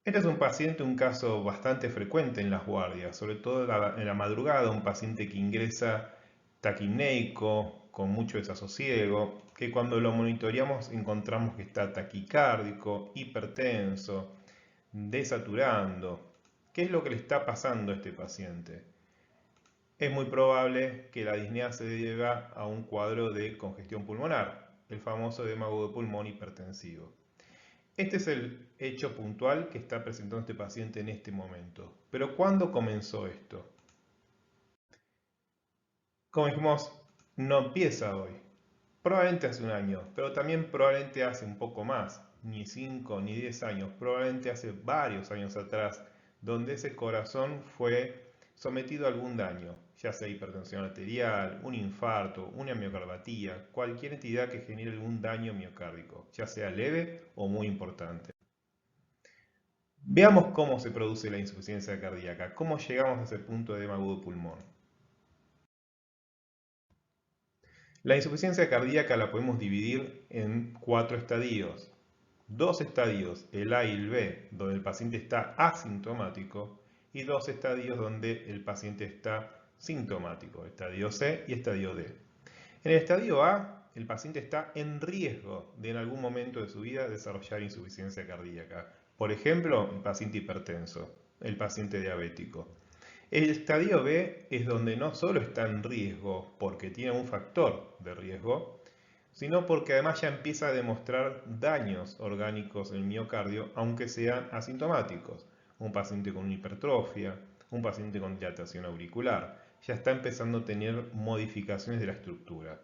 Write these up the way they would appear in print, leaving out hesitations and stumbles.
Este es un paciente, un caso bastante frecuente en las guardias, sobre todo en la madrugada, un paciente que ingresa taquipneico, con mucho desasosiego, que cuando lo monitoreamos encontramos que está taquicárdico, hipertenso, desaturando. ¿Qué es lo que le está pasando a este paciente? Es muy probable que la disnea se deba a un cuadro de congestión pulmonar, el famoso edema agudo de pulmón hipertensivo. Este es el hecho puntual que está presentando este paciente en este momento. Pero ¿cuándo comenzó esto? Como dijimos, no empieza hoy. Probablemente hace un año, pero también probablemente hace un poco más, ni 5 ni 10 años, probablemente hace varios años atrás, donde ese corazón fue sometido a algún daño, ya sea hipertensión arterial, un infarto, una miocardopatía, cualquier entidad que genere algún daño miocárdico, ya sea leve o muy importante. Veamos cómo se produce la insuficiencia cardíaca, cómo llegamos a ese punto de edema agudo pulmón. La insuficiencia cardíaca la podemos dividir en 4 estadios. 2 estadios, el A y el B, donde el paciente está asintomático, y 2 estadios donde el paciente está sintomático, estadio C y estadio D. En el estadio A, el paciente está en riesgo de en algún momento de su vida desarrollar insuficiencia cardíaca. Por ejemplo, el paciente hipertenso, el paciente diabético. El estadio B es donde no solo está en riesgo porque tiene un factor de riesgo, sino porque además ya empieza a demostrar daños orgánicos en el miocardio, aunque sean asintomáticos. Un paciente con una hipertrofia, un paciente con dilatación auricular, ya está empezando a tener modificaciones de la estructura.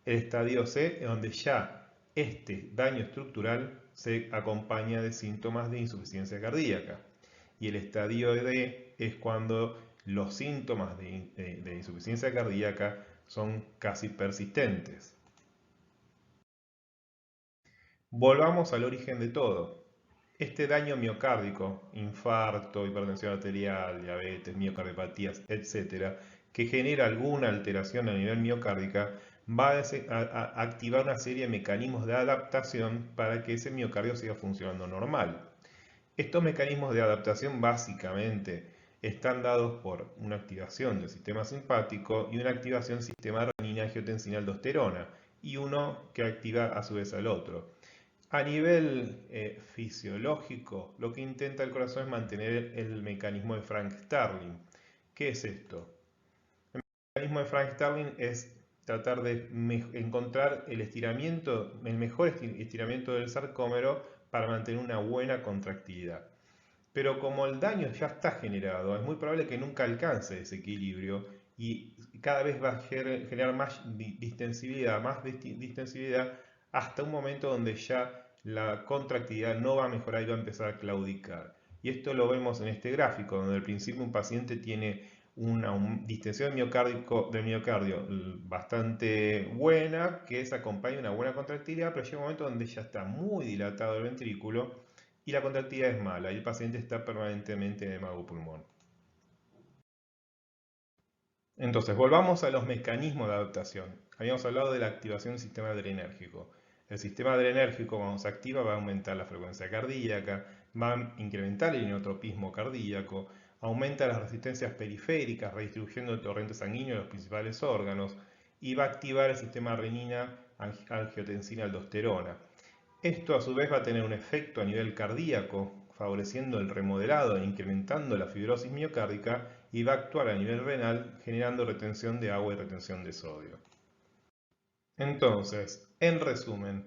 El estadio C es donde ya este daño estructural se acompaña de síntomas de insuficiencia cardíaca. Y el estadio D es cuando los síntomas de insuficiencia cardíaca son casi persistentes. Volvamos al origen de todo. Este daño miocárdico, infarto, hipertensión arterial, diabetes, miocardiopatías, etcétera, que genera alguna alteración a nivel miocárdica, va a activar una serie de mecanismos de adaptación para que ese miocardio siga funcionando normal. Estos mecanismos de adaptación básicamente están dados por una activación del sistema simpático y una activación del sistema renina-angiotensina-aldosterona, y uno que activa a su vez al otro. A nivel fisiológico, lo que intenta el corazón es mantener el mecanismo de Frank-Starling. ¿Qué es esto? El mecanismo de Frank-Starling es tratar de encontrar el estiramiento, el mejor estiramiento del sarcómero para mantener una buena contractilidad. Pero como el daño ya está generado, es muy probable que nunca alcance ese equilibrio y cada vez va a generar más distensibilidad, hasta un momento donde ya la contractilidad no va a mejorar y va a empezar a claudicar. Y esto lo vemos en este gráfico, donde al principio un paciente tiene una distensión del miocardio bastante buena, que se acompaña de una buena contractilidad, pero llega un momento donde ya está muy dilatado el ventrículo y la contractilidad es mala y el paciente está permanentemente en edema agudo pulmón. Entonces, volvamos a los mecanismos de adaptación. Habíamos hablado de la activación del sistema adrenérgico. El sistema adrenérgico, cuando se activa, va a aumentar la frecuencia cardíaca, va a incrementar el inotropismo cardíaco, aumenta las resistencias periféricas, redistribuyendo el torrente sanguíneo a los principales órganos, y va a activar el sistema renina-angiotensina-aldosterona. Esto a su vez va a tener un efecto a nivel cardíaco, favoreciendo el remodelado e incrementando la fibrosis miocárdica, y va a actuar a nivel renal generando retención de agua y retención de sodio. Entonces, en resumen,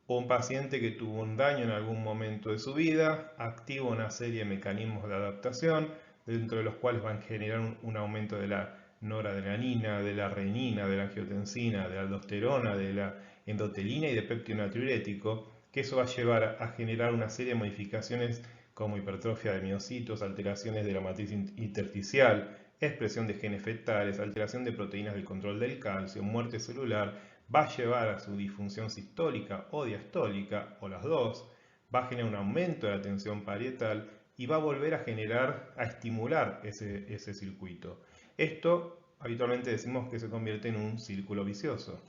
un paciente que tuvo un daño en algún momento de su vida activa una serie de mecanismos de adaptación, dentro de los cuales van a generar un aumento de la noradrenalina, de la renina, de la angiotensina, de la aldosterona, de la endotelina y de péptido natriurético, que eso va a llevar a generar una serie de modificaciones como hipertrofia de miocitos, alteraciones de la matriz intersticial, expresión de genes fetales, alteración de proteínas del control del calcio, muerte celular, va a llevar a su disfunción sistólica o diastólica, o las dos, va a generar un aumento de la tensión parietal y va a volver a generar, a estimular ese circuito. Esto habitualmente decimos que se convierte en un círculo vicioso.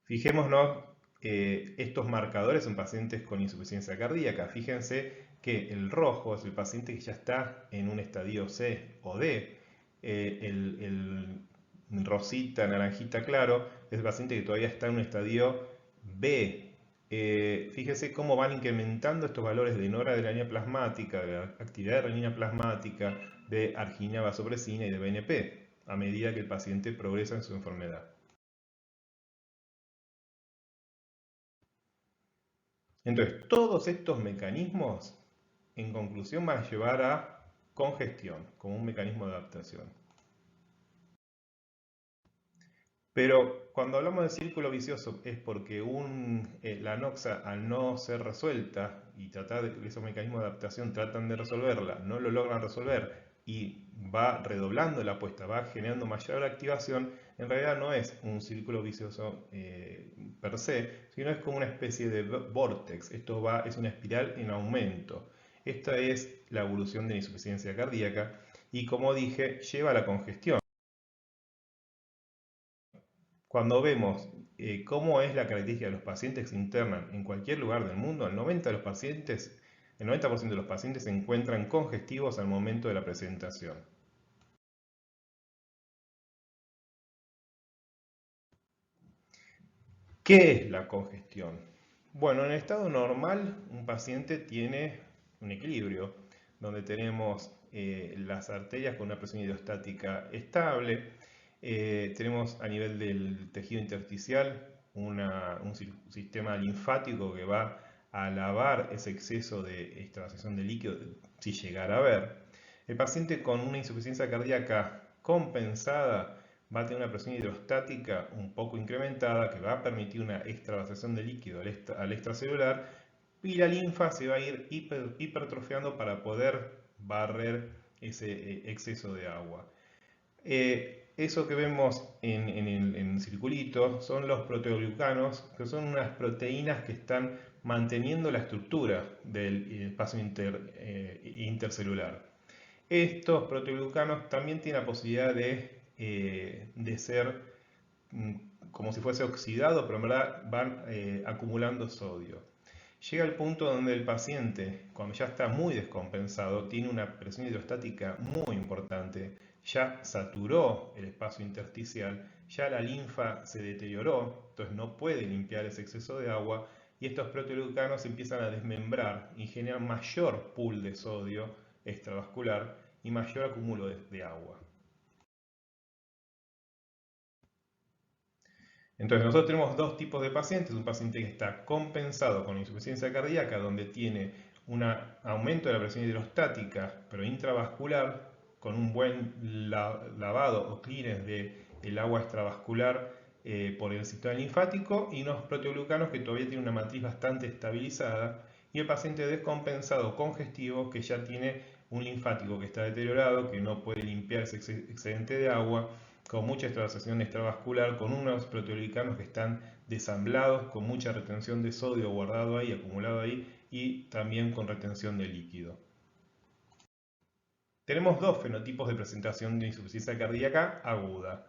Fijémonos estos marcadores en pacientes con insuficiencia cardíaca. Fíjense que el rojo es el paciente que ya está en un estadio C o D. El rosita, naranjita claro, es el paciente que todavía está en un estadio B. Fíjense cómo van incrementando estos valores de noradrenalina plasmática, de actividad de renina plasmática, de arginina vasopresina y de BNP, a medida que el paciente progresa en su enfermedad. Entonces, todos estos mecanismos, en conclusión, van a llevar a congestión como un mecanismo de adaptación. Pero cuando hablamos de círculo vicioso es porque la noxa, al no ser resuelta y tratar de esos mecanismos de adaptación tratan de resolverla, no lo logran resolver y va redoblando la apuesta, va generando mayor activación, en realidad no es un círculo vicioso per se, sino es como una especie de vortex. Esto es una espiral en aumento. Esta es la evolución de la insuficiencia cardíaca y, como dije, lleva a la congestión. Cuando vemos cómo es la característica de los pacientes que se internan en cualquier lugar del mundo, el 90% de los pacientes se encuentran congestivos al momento de la presentación. ¿Qué es la congestión? Bueno, en estado normal un paciente tiene un equilibrio, donde tenemos las arterias con una presión hidrostática estable, tenemos a nivel del tejido intersticial un sistema linfático que va a lavar ese exceso de extravasación de líquido si llegara a haber. El paciente con una insuficiencia cardíaca compensada va a tener una presión hidrostática un poco incrementada que va a permitir una extravasación de líquido al extracelular y la linfa se va a ir hipertrofiando para poder barrer ese exceso de agua. Eso que vemos en el circulito son los proteoglucanos, que son unas proteínas que están manteniendo la estructura del espacio intercelular. Estos proteoglucanos también tienen la posibilidad de ser como si fuese oxidado, pero en verdad van acumulando sodio. Llega el punto donde el paciente, cuando ya está muy descompensado, tiene una presión hidrostática muy importante, ya saturó el espacio intersticial, ya la linfa se deterioró, entonces no puede limpiar ese exceso de agua y estos proteoglucanos empiezan a desmembrar y generan mayor pool de sodio extravascular y mayor acúmulo de agua. Entonces nosotros tenemos dos tipos de pacientes, un paciente que está compensado con insuficiencia cardíaca, donde tiene un aumento de la presión hidrostática, pero intravascular, con un buen lavado o clearance del agua extravascular por el sistema linfático, y unos proteoglucanos que todavía tienen una matriz bastante estabilizada, y el paciente descompensado congestivo que ya tiene un linfático que está deteriorado, que no puede limpiar ese excedente de agua, con mucha extravasación extravascular, con unos proteoglicanos que están desamblados, con mucha retención de sodio guardado ahí, acumulado ahí, y también con retención de líquido. Tenemos dos fenotipos de presentación de insuficiencia cardíaca aguda.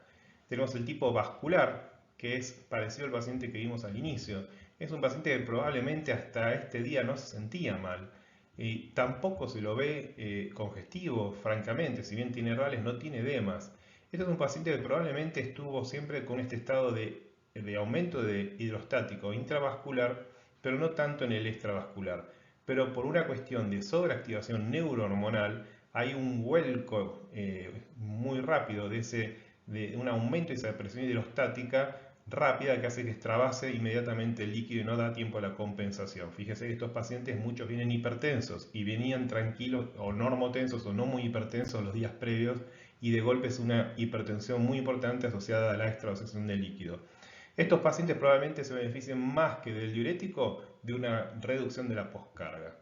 Tenemos el tipo vascular, que es parecido al paciente que vimos al inicio. Es un paciente que probablemente hasta este día no se sentía mal. Y tampoco se lo ve congestivo, francamente, si bien tiene rales, no tiene edemas. Este es un paciente que probablemente estuvo siempre con este estado de aumento de hidrostático intravascular, pero no tanto en el extravascular. Pero por una cuestión de sobreactivación neurohormonal, hay un vuelco muy rápido de un aumento de esa presión hidrostática rápida que hace que extravase inmediatamente el líquido y no da tiempo a la compensación. Fíjese que estos pacientes muchos vienen hipertensos y venían tranquilos o normotensos o no muy hipertensos los días previos y de golpe es una hipertensión muy importante asociada a la extravasación del líquido. Estos pacientes probablemente se beneficien más que del diurético de una reducción de la poscarga.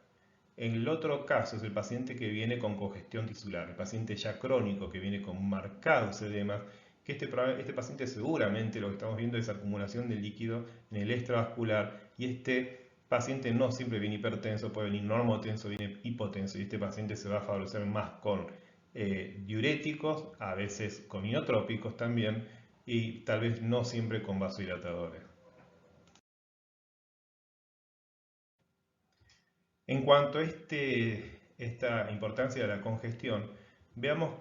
En el otro caso es el paciente que viene con congestión tisular, el paciente ya crónico que viene con marcados edemas, que este paciente seguramente lo que estamos viendo es acumulación de líquido en el extravascular y este paciente no siempre viene hipertenso, puede venir normotenso, viene hipotenso y este paciente se va a favorecer más con diuréticos, a veces con inotrópicos también y tal vez no siempre con vasodilatadores. En cuanto a esta importancia de la congestión, veamos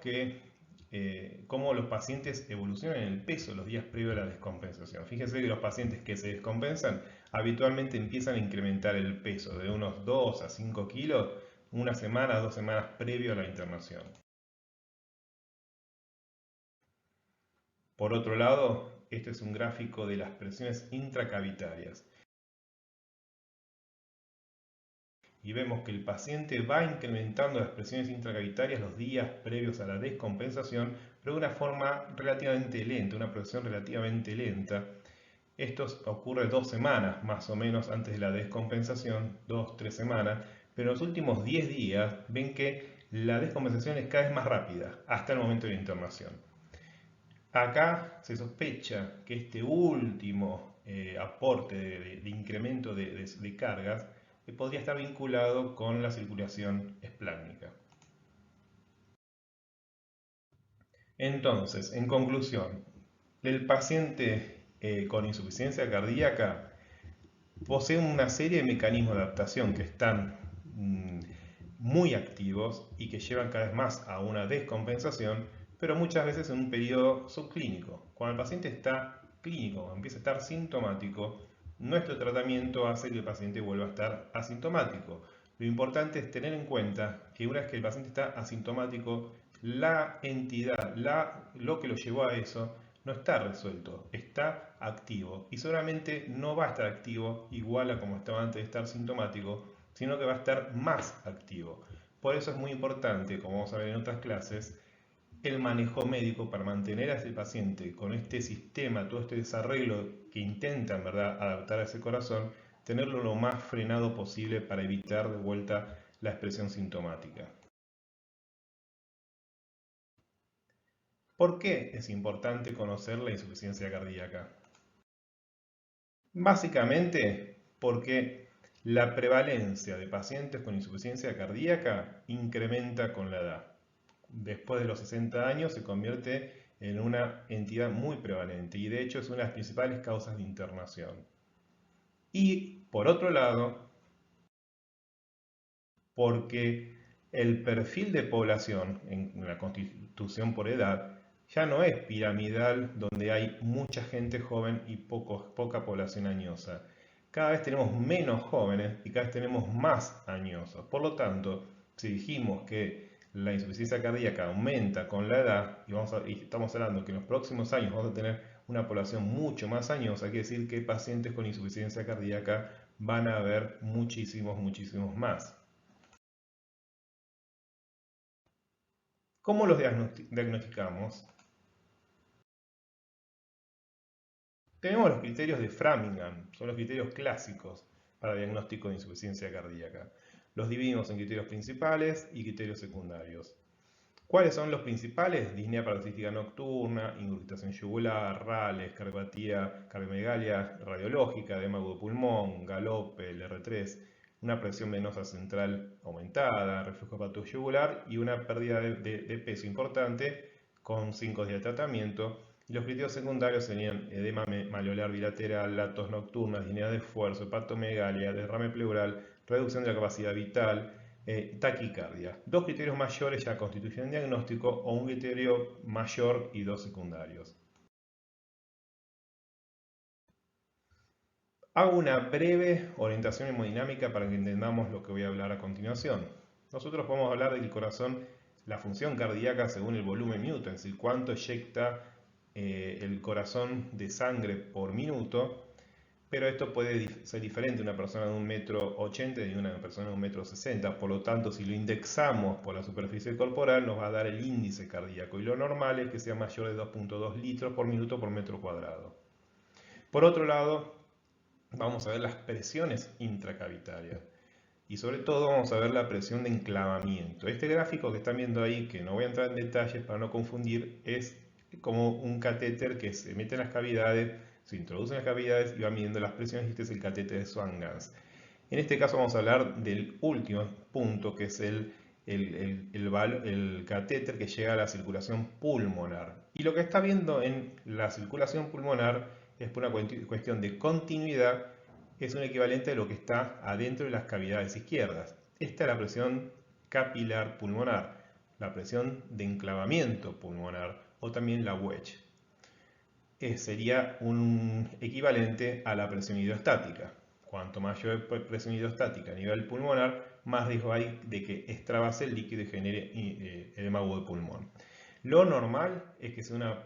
cómo los pacientes evolucionan en el peso los días previos a la descompensación. Fíjense que los pacientes que se descompensan habitualmente empiezan a incrementar el peso de unos 2 a 5 kilos una semana, 2 semanas previo a la internación. Por otro lado, este es un gráfico de las presiones intracavitarias. Y vemos que el paciente va incrementando las presiones intracavitarias los días previos a la descompensación, pero de una forma relativamente lenta, una progresión relativamente lenta. Esto ocurre 2 semanas más o menos antes de la descompensación, 2-3 semanas, pero en los últimos 10 días ven que la descompensación es cada vez más rápida hasta el momento de la internación. Acá se sospecha que este último aporte de incremento de cargas podría estar vinculado con la circulación esplácnica. Entonces, en conclusión, el paciente con insuficiencia cardíaca posee una serie de mecanismos de adaptación que están muy activos y que llevan cada vez más a una descompensación, pero muchas veces en un periodo subclínico. Cuando el paciente está clínico, empieza a estar sintomático, nuestro tratamiento hace que el paciente vuelva a estar asintomático. Lo importante es tener en cuenta que una vez que el paciente está asintomático, la entidad, lo que lo llevó a eso, no está resuelto, está activo y seguramente no va a estar activo igual a como estaba antes de estar sintomático, sino que va a estar más activo. Por eso es muy importante, como vamos a ver en otras clases, el manejo médico para mantener a ese paciente con este sistema, todo este desarreglo que intenta en verdad adaptar a ese corazón, tenerlo lo más frenado posible para evitar de vuelta la expresión sintomática. ¿Por qué es importante conocer la insuficiencia cardíaca? Básicamente porque la prevalencia de pacientes con insuficiencia cardíaca incrementa con la edad. Después de los 60 años se convierte en una entidad muy prevalente y de hecho es una de las principales causas de internación. Y por otro lado, porque el perfil de población en la constitución por edad ya no es piramidal donde hay mucha gente joven y poca población añosa. Cada vez tenemos menos jóvenes y cada vez tenemos más añosos. Por lo tanto, si dijimos que la insuficiencia cardíaca aumenta con la edad y estamos hablando que en los próximos años vamos a tener una población mucho más añosa, quiere decir que pacientes con insuficiencia cardíaca van a haber muchísimos más. ¿Cómo los diagnosticamos? Tenemos los criterios de Framingham, son los criterios clásicos para diagnóstico de insuficiencia cardíaca. Los dividimos en criterios principales y criterios secundarios. ¿Cuáles son los principales? Disnea paroxística nocturna, ingurgitación yugular, Rales, cardiomegalia radiológica, edema agudo de pulmón, galope, el R3, una presión venosa central aumentada, reflujo hepatoyugular y una pérdida de peso importante con 5 días de tratamiento. Y los criterios secundarios serían edema malleolar bilateral, latos nocturnas, disnea de esfuerzo, hepatomegalia, derrame pleural, reducción de la capacidad vital, taquicardia. 2 criterios mayores ya constituyen el diagnóstico o un criterio mayor y 2 secundarios. Hago una breve orientación hemodinámica para que entendamos lo que voy a hablar a continuación. Nosotros podemos hablar del corazón, la función cardíaca según el volumen minuto, es decir, cuánto eyecta el corazón de sangre por minuto, pero esto puede ser diferente de una persona de 1,80 m y de una persona de 1,60 m, por lo tanto si lo indexamos por la superficie corporal nos va a dar el índice cardíaco y lo normal es que sea mayor de 2,2 litros por minuto por metro cuadrado. Por otro lado, vamos a ver las presiones intracavitarias y sobre todo vamos a ver la presión de enclavamiento. Este gráfico que están viendo ahí, que no voy a entrar en detalles para no confundir, es como un catéter que se mete en las cavidades, se introduce en las cavidades y va midiendo las presiones y este es el catéter de Swan-Ganz. En este caso vamos a hablar del último punto que es el catéter que llega a la circulación pulmonar. Y lo que está viendo en la circulación pulmonar es por una cuestión de continuidad, es un equivalente a lo que está adentro de las cavidades izquierdas. Esta es la presión capilar pulmonar, la presión de enclavamiento pulmonar o también la wedge. Sería un equivalente a la presión hidrostática. Cuanto mayor presión hidrostática a nivel pulmonar, más riesgo hay de que extravase el líquido y genere edema agudo de pulmón. Lo normal es que sea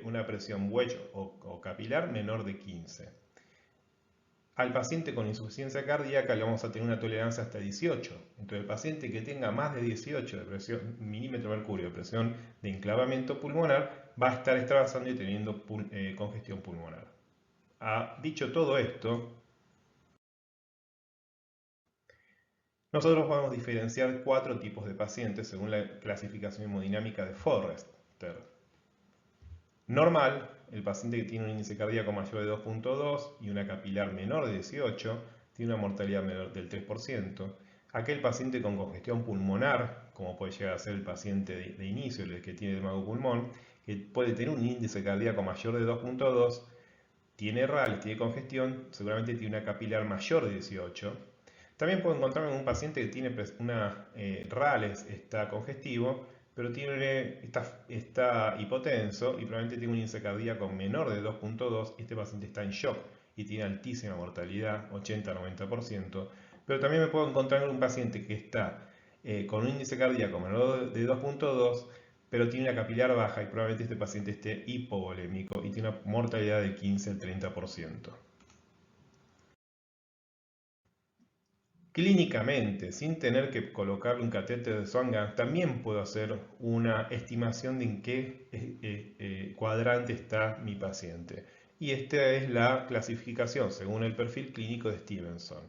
una presión wedge o capilar menor de 15. Al paciente con insuficiencia cardíaca le vamos a tener una tolerancia hasta 18. Entonces el paciente que tenga más de 18 de presión milímetro de mercurio de presión de enclavamiento pulmonar va a estar extravasando y teniendo congestión pulmonar. Dicho todo esto, nosotros podemos diferenciar 4 tipos de pacientes según la clasificación hemodinámica de Forrester. Normal, el paciente que tiene un índice cardíaco mayor de 2.2 y una capilar menor de 18 tiene una mortalidad menor del 3%. Aquel paciente con congestión pulmonar, como puede llegar a ser el paciente de inicio, el que tiene edema de pulmón, que puede tener un índice cardíaco mayor de 2.2, tiene RALs, tiene congestión, seguramente tiene una capilar mayor de 18. También puedo encontrarme con un paciente que tiene RALs, está congestivo, pero está hipotenso y probablemente tiene un índice cardíaco menor de 2.2 y este paciente está en shock y tiene altísima mortalidad, 80-90%. Pero también me puedo encontrar con un paciente que está con un índice cardíaco menor de 2.2, pero tiene una capilar baja y probablemente este paciente esté hipovolémico y tiene una mortalidad de 15-30%. Clínicamente, sin tener que colocarle un catéter de Swan-Ganz, también puedo hacer una estimación de en qué cuadrante está mi paciente. Y esta es la clasificación según el perfil clínico de Stevenson.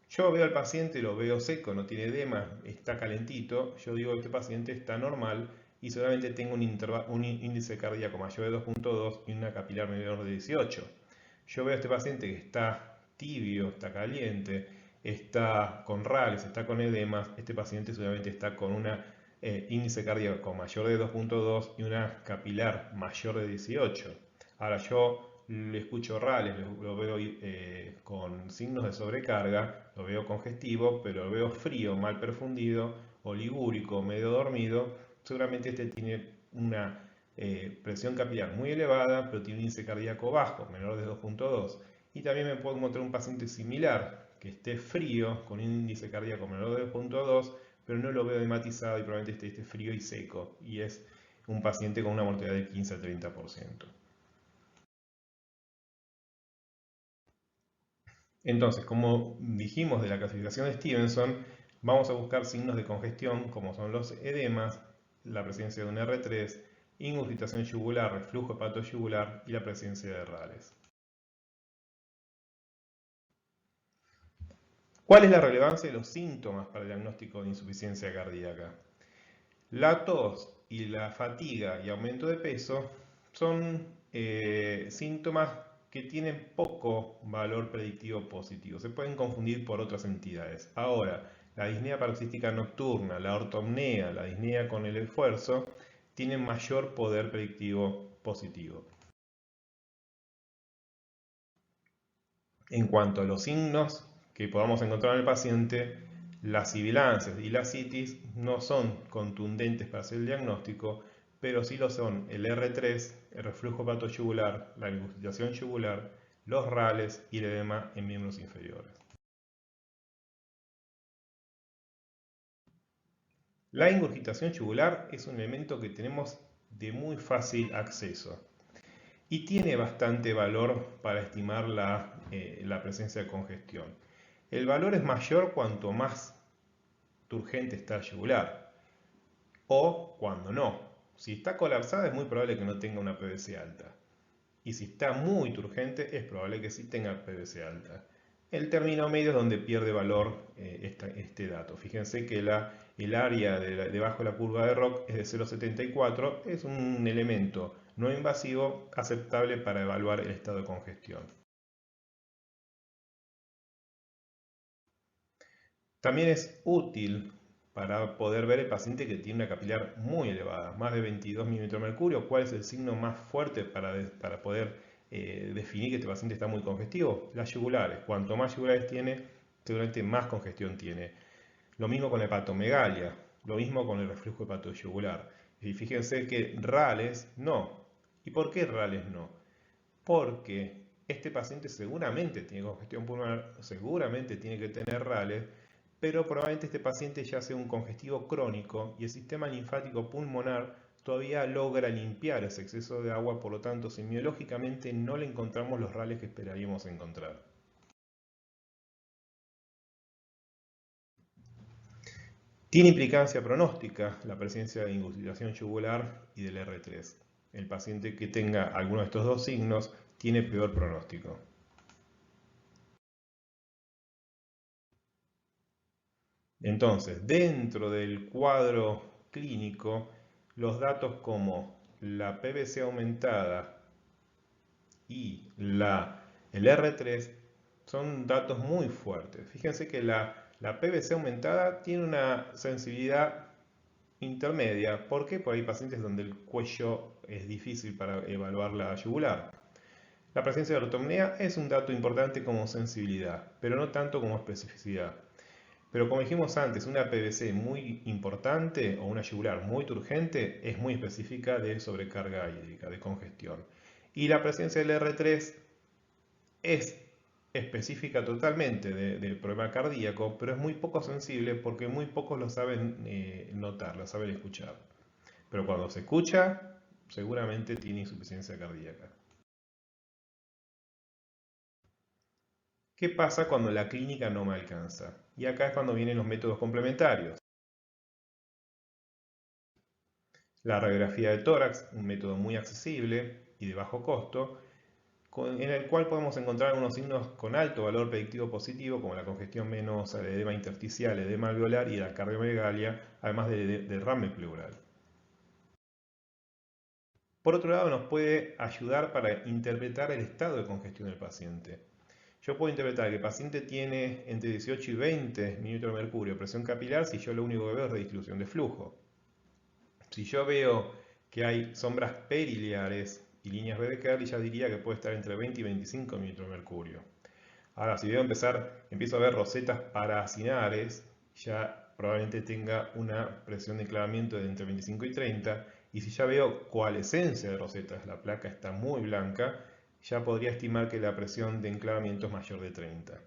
Yo veo al paciente, lo veo seco, no tiene edema, está calentito. Yo digo que este paciente está normal y seguramente tengo un índice cardíaco mayor de 2.2 y una capilar menor de 18. Yo veo a este paciente que está tibio, está caliente, está con RALs, está con edemas. Este paciente seguramente está con un índice cardíaco mayor de 2.2 y una capilar mayor de 18. Ahora yo le escucho RALs, lo veo con signos de sobrecarga, lo veo congestivo, pero lo veo frío, mal perfundido, oligúrico, medio dormido. Seguramente este tiene una presión capilar muy elevada, pero tiene un índice cardíaco bajo, menor de 2.2. Y también me puedo encontrar un paciente similar, que esté frío, con un índice cardíaco menor de 2.2, pero no lo veo edematizado y probablemente esté frío y seco. Y es un paciente con una mortalidad de 15-30%. Entonces, como dijimos de la clasificación de Stevenson, vamos a buscar signos de congestión como son los edemas, la presencia de un R3, ingurgitación yugular, reflujo hepatoyugular y la presencia de RALs. ¿Cuál es la relevancia de los síntomas para el diagnóstico de insuficiencia cardíaca? La tos y la fatiga y aumento de peso son síntomas que tienen poco valor predictivo positivo. Se pueden confundir por otras entidades. Ahora, la disnea paroxística nocturna, la ortopnea, la disnea con el esfuerzo, tienen mayor poder predictivo positivo. En cuanto a los signos que podamos encontrar en el paciente, las sibilancias y la citis no son contundentes para hacer el diagnóstico, pero sí lo son el R3, el reflujo hepatoyugular, la ingurgitación yugular, los RALs y el edema en miembros inferiores. La ingurgitación yugular es un elemento que tenemos de muy fácil acceso y tiene bastante valor para estimar la presencia de congestión. El valor es mayor cuanto más turgente está el yugular o cuando no. Si está colapsada es muy probable que no tenga una PVC alta. Y si está muy turgente es probable que sí tenga PVC alta. El término medio es donde pierde valor este dato. Fíjense que el área debajo de la curva de ROC es de 0,74. Es un elemento no invasivo aceptable para evaluar el estado de congestión. También es útil para poder ver el paciente que tiene una capilar muy elevada, más de 22 milímetros de mercurio. ¿Cuál es el signo más fuerte para poder definir que este paciente está muy congestivo? Las yugulares. Cuanto más yugulares tiene, seguramente más congestión tiene. Lo mismo con la hepatomegalia, lo mismo con el reflujo hepatoyugular. Y fíjense que RALES no. ¿Y por qué RALES no? Porque este paciente seguramente tiene congestión pulmonar, seguramente tiene que tener RALES, pero probablemente este paciente ya sea un congestivo crónico y el sistema linfático pulmonar todavía logra limpiar ese exceso de agua, por lo tanto, semiológicamente no le encontramos los RALES que esperaríamos encontrar. Tiene implicancia pronóstica la presencia de ingurgitación yugular y del R3. El paciente que tenga alguno de estos dos signos tiene peor pronóstico. Entonces, dentro del cuadro clínico, los datos como la PVC aumentada y el R3 son datos muy fuertes. Fíjense que la PVC aumentada tiene una sensibilidad intermedia. ¿Por qué? Porque hay pacientes donde el cuello es difícil para evaluar la yugular. La presencia de ortopnea es un dato importante como sensibilidad, pero no tanto como especificidad. Pero como dijimos antes, una PVC muy importante o una yugular muy turgente es muy específica de sobrecarga hídrica, de congestión. Y la presencia del R3 es específica totalmente del problema cardíaco, pero es muy poco sensible porque muy pocos lo saben notar, lo saben escuchar. Pero cuando se escucha, seguramente tiene insuficiencia cardíaca. ¿Qué pasa cuando la clínica no me alcanza? Y acá es cuando vienen los métodos complementarios. La radiografía de tórax, un método muy accesible y de bajo costo, en el cual podemos encontrar unos signos con alto valor predictivo positivo, como la congestión venosa, el edema intersticial, el edema alveolar y la cardiomegalia, además del derrame pleural. Por otro lado, nos puede ayudar para interpretar el estado de congestión del paciente. Yo puedo interpretar que el paciente tiene entre 18 y 20 mililitros de mercurio, presión capilar, si yo lo único que veo es redistribución de flujo. Si yo veo que hay sombras periliares y líneas B de Kerley, ya diría que puede estar entre 20 y 25 mililitros de mercurio. Ahora, si empiezo a ver rosetas paracinares, ya probablemente tenga una presión de enclavamiento de entre 25 y 30. Y si ya veo coalescencia de rosetas, la placa está muy blanca, ya podría estimar que la presión de enclavamiento es mayor de 30.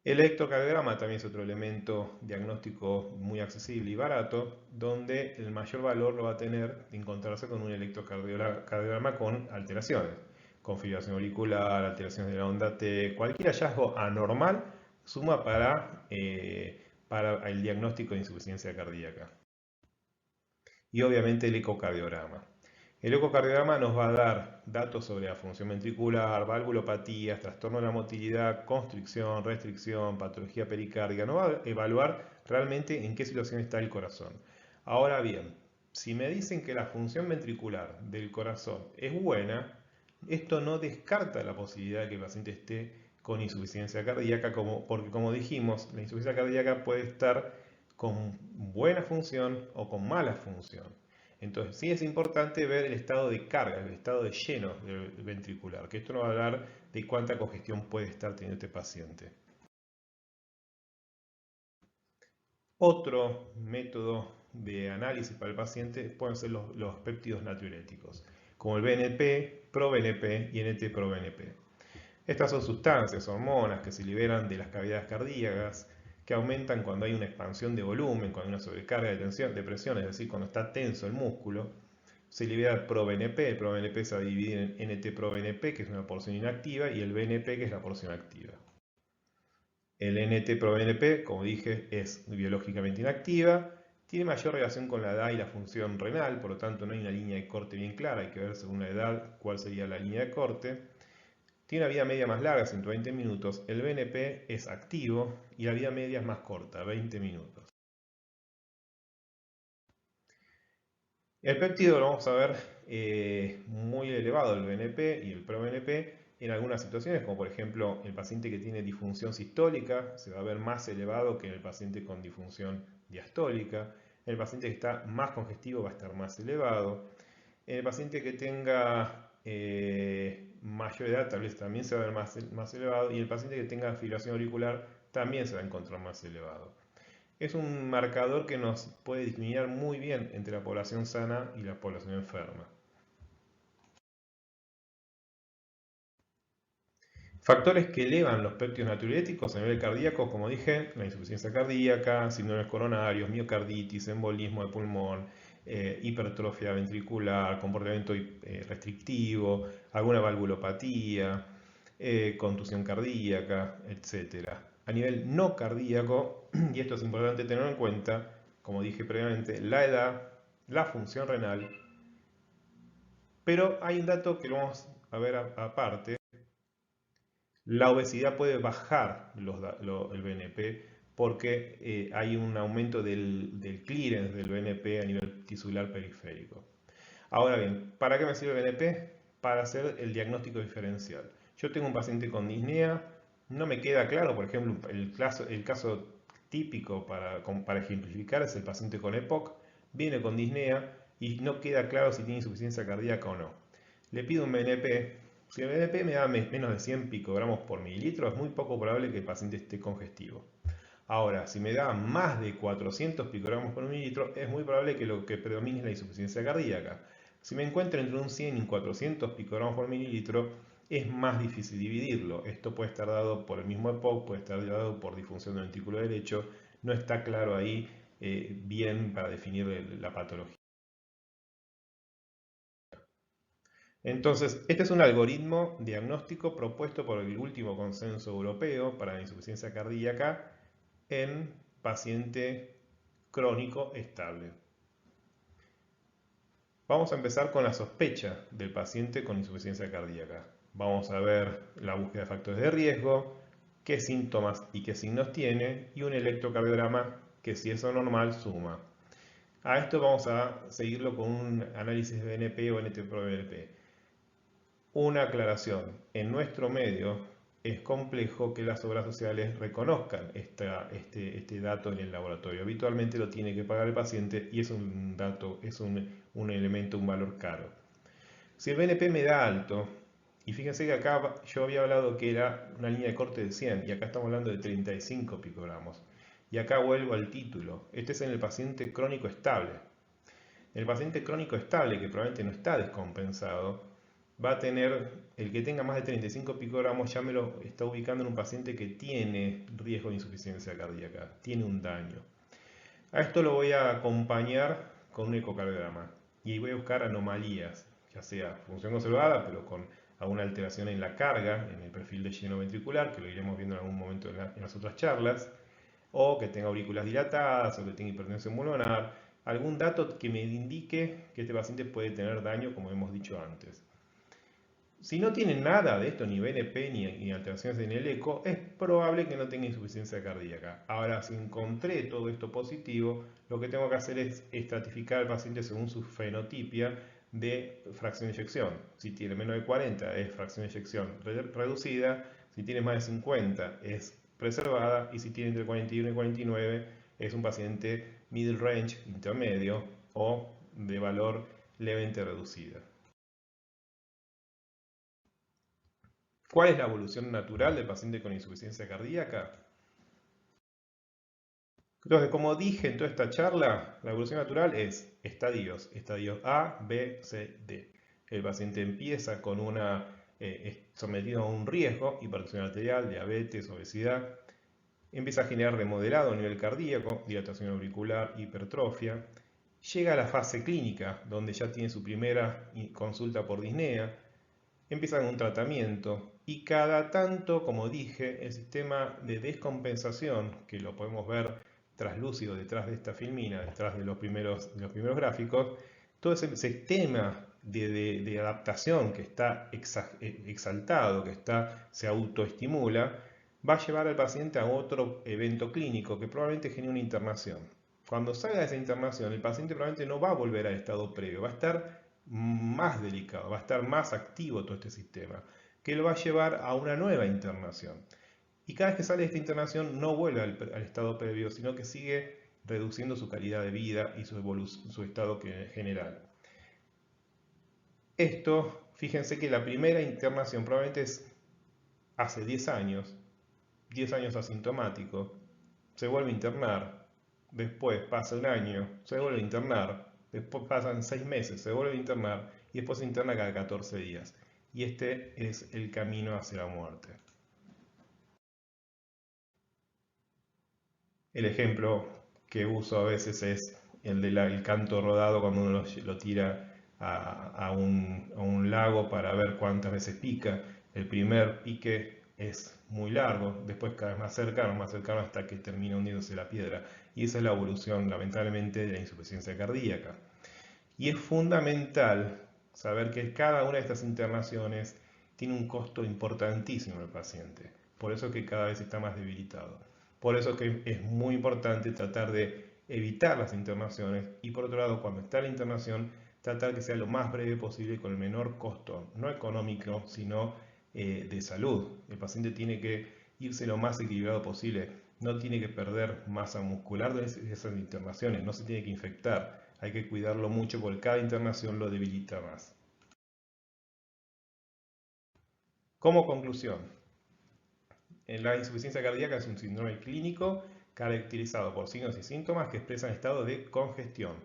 El electrocardiograma también es otro elemento diagnóstico muy accesible y barato, donde el mayor valor lo va a tener de encontrarse con un electrocardiograma con alteraciones. Configuración auricular, alteraciones de la onda T, cualquier hallazgo anormal suma para el diagnóstico de insuficiencia cardíaca. Y obviamente el ecocardiograma. El ecocardiograma nos va a dar datos sobre la función ventricular, valvulopatías, trastorno de la motilidad, constricción, restricción, patología pericárdica. Nos va a evaluar realmente en qué situación está el corazón. Ahora bien, si me dicen que la función ventricular del corazón es buena, esto no descarta la posibilidad de que el paciente esté con insuficiencia cardíaca, porque como dijimos, la insuficiencia cardíaca puede estar con buena función o con mala función. Entonces, sí es importante ver el estado de carga, el estado de lleno del ventricular, que esto nos va a hablar de cuánta congestión puede estar teniendo este paciente. Otro método de análisis para el paciente pueden ser los péptidos natriuréticos, como el BNP, ProBNP y NT-proBNP. Estas son sustancias, hormonas que se liberan de las cavidades cardíacas, que aumentan cuando hay una expansión de volumen, cuando hay una sobrecarga de tensión, de presión, es decir, cuando está tenso el músculo. Se libera el ProBNP, el ProBNP se va a dividir en NT-proBNP, que es una porción inactiva, y el BNP, que es la porción activa. El NT-proBNP, como dije, es biológicamente inactiva, tiene mayor relación con la edad y la función renal, por lo tanto no hay una línea de corte bien clara, hay que ver según la edad cuál sería la línea de corte. Tiene una vida media más larga, 120 minutos. El BNP es activo y la vida media es más corta, 20 minutos. El péptido lo vamos a ver muy elevado, el BNP y el proBNP, en algunas situaciones, como por ejemplo el paciente que tiene disfunción sistólica, se va a ver más elevado que el paciente con disfunción diastólica. El paciente que está más congestivo va a estar más elevado. El paciente que tenga mayor edad tal vez también se va a ver más elevado, y el paciente que tenga fibrilación auricular también se va a encontrar más elevado. Es un marcador que nos puede discriminar muy bien entre la población sana y la población enferma. Factores que elevan los péptidos natriuréticos a nivel cardíaco, como dije, la insuficiencia cardíaca, síndromes coronarios, miocarditis, embolismo de pulmón, hipertrofia ventricular, comportamiento restrictivo, alguna valvulopatía, contusión cardíaca, etc. A nivel no cardíaco, y esto es importante tenerlo en cuenta, como dije previamente, la edad, la función renal, pero hay un dato que lo vamos a ver aparte. La obesidad puede bajar el BNP porque hay un aumento del clearance del BNP a nivel tisular periférico. Ahora bien, ¿para qué me sirve el BNP? Para hacer el diagnóstico diferencial. Yo tengo un paciente con disnea, no me queda claro, por ejemplo, el caso típico para ejemplificar es el paciente con EPOC, viene con disnea y no queda claro si tiene insuficiencia cardíaca o no. Le pido un BNP. Si el BNP me da menos de 100 picogramos por mililitro, es muy poco probable que el paciente esté congestivo. Ahora, si me da más de 400 picogramos por mililitro, es muy probable que lo que predomine es la insuficiencia cardíaca. Si me encuentro entre un 100 y un 400 picogramos por mililitro, es más difícil dividirlo. Esto puede estar dado por el mismo EPOC, puede estar dado por disfunción del ventrículo derecho. No está claro ahí bien para definir la patología. Entonces, este es un algoritmo diagnóstico propuesto por el último consenso europeo para la insuficiencia cardíaca en paciente crónico estable. Vamos a empezar con la sospecha del paciente con insuficiencia cardíaca. Vamos a ver la búsqueda de factores de riesgo, qué síntomas y qué signos tiene, y un electrocardiograma que, si es normal, suma. A esto vamos a seguirlo con un análisis de BNP o NT-proBNP. Una aclaración: en nuestro medio es complejo que las obras sociales reconozcan este dato en el laboratorio. Habitualmente lo tiene que pagar el paciente y es un dato, es un elemento, un valor caro. Si el BNP me da alto, y fíjense que acá yo había hablado que era una línea de corte de 100 y acá estamos hablando de 35 picogramos. Y acá vuelvo al título. Este es en el paciente crónico estable. El paciente crónico estable, que probablemente no está descompensado, va a tener, el que tenga más de 35 picogramos ya me lo está ubicando en un paciente que tiene riesgo de insuficiencia cardíaca, tiene un daño. A esto lo voy a acompañar con un ecocardiograma y voy a buscar anomalías, ya sea función conservada, pero con alguna alteración en la carga, en el perfil de lleno ventricular, que lo iremos viendo en algún momento en las otras charlas, o que tenga aurículas dilatadas, o que tenga hipertensión pulmonar, algún dato que me indique que este paciente puede tener daño, como hemos dicho antes. Si no tiene nada de esto, ni BNP ni alteraciones en el eco, es probable que no tenga insuficiencia cardíaca. Ahora, si encontré todo esto positivo, lo que tengo que hacer es estratificar al paciente según su fenotipia de fracción de eyección. Si tiene menos de 40 es fracción de eyección reducida, si tiene más de 50 es preservada, y si tiene entre 41 y 49 es un paciente middle range, intermedio, o de valor levemente reducida. ¿Cuál es la evolución natural del paciente con insuficiencia cardíaca? Entonces, como dije en toda esta charla, la evolución natural es estadios A, B, C, D. El paciente empieza con sometido a un riesgo, hipertensión arterial, diabetes, obesidad. Empieza a generar remodelado a nivel cardíaco, dilatación auricular, hipertrofia. Llega a la fase clínica, donde ya tiene su primera consulta por disnea. Empieza con un tratamiento y cada tanto, como dije, el sistema de descompensación, que lo podemos ver traslúcido detrás de esta filmina, detrás de los primeros gráficos, todo ese sistema de adaptación que está exaltado, que se autoestimula, va a llevar al paciente a otro evento clínico que probablemente genere una internación. Cuando salga de esa internación, el paciente probablemente no va a volver al estado previo, va a estar más delicado, va a estar más activo todo este sistema, que lo va a llevar a una nueva internación. Y cada vez que sale de esta internación no vuelve al estado previo, sino que sigue reduciendo su calidad de vida y su estado general. Esto fíjense que la primera internación probablemente es hace 10 años asintomático, se vuelve a internar, después pasa un año, se vuelve a internar, después pasan 6 meses, se vuelve a internar y después se interna cada 14 días. Y este es el camino hacia la muerte. El ejemplo que uso a veces es el del canto rodado cuando uno lo tira a un lago para ver cuántas veces pica. El primer pique es muy largo, después cada vez más cercano hasta que termina hundiéndose la piedra. Y esa es la evolución, lamentablemente, de la insuficiencia cardíaca. Y es fundamental saber que cada una de estas internaciones tiene un costo importantísimo al paciente. Por eso que cada vez está más debilitado. Por eso que es muy importante tratar de evitar las internaciones y por otro lado, cuando está la internación, tratar que sea lo más breve posible con el menor costo, no económico, sino de salud. El paciente tiene que irse lo más equilibrado posible, no tiene que perder masa muscular de esas internaciones, no se tiene que infectar. Hay que cuidarlo mucho porque cada internación lo debilita más. Como conclusión, la insuficiencia cardíaca es un síndrome clínico caracterizado por signos y síntomas que expresan estado de congestión,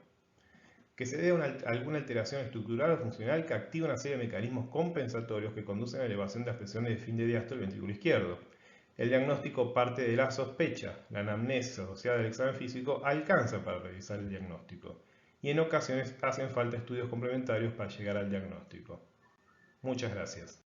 que se debe a alguna alteración estructural o funcional que activa una serie de mecanismos compensatorios que conducen a la elevación de las presiones de fin de diástole del ventrículo izquierdo. El diagnóstico parte de la sospecha, la anamnesis asociada al examen físico alcanza para realizar el diagnóstico y en ocasiones hacen falta estudios complementarios para llegar al diagnóstico. Muchas gracias.